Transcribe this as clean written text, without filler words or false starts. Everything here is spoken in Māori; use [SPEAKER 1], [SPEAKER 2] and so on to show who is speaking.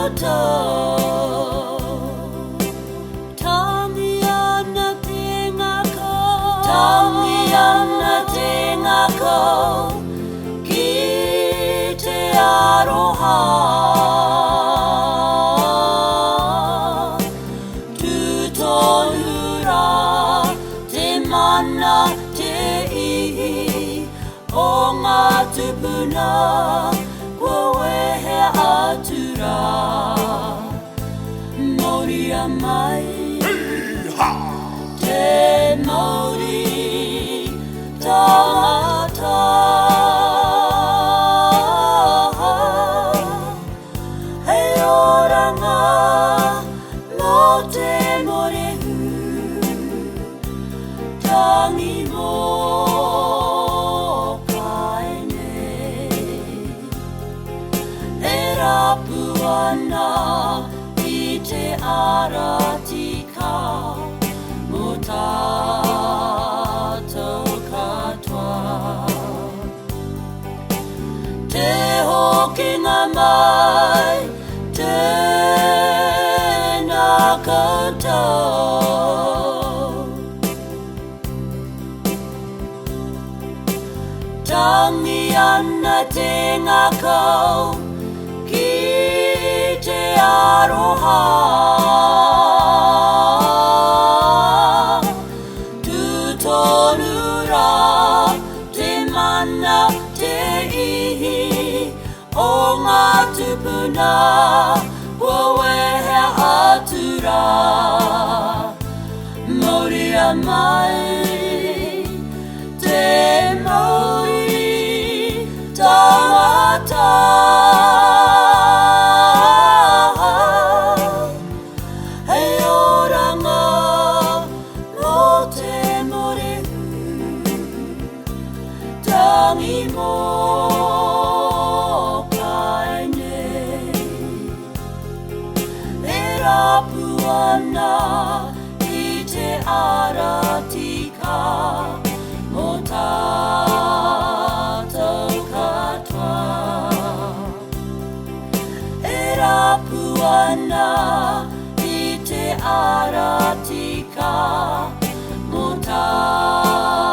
[SPEAKER 1] koto tangi ana tingako ki te aroha tutonura te mana te ihi o ngā tupuna kua wehe atura Moria mai te Māori tangata hei oranga no te morehu tangi mo kaine e rapu ana i te aratika mo tātou katoa te hokinga mai tēnā koutou tangi ana te ngakau ki te aroha tutonura te mana te ihi o ngā tupuna kua wehe atura Moria mai te Māori tangata hei oranga no te morehu tangi mo kaine e rapu ana i te aratika mo tātou katoa e rapu ana i te aratika mo tātou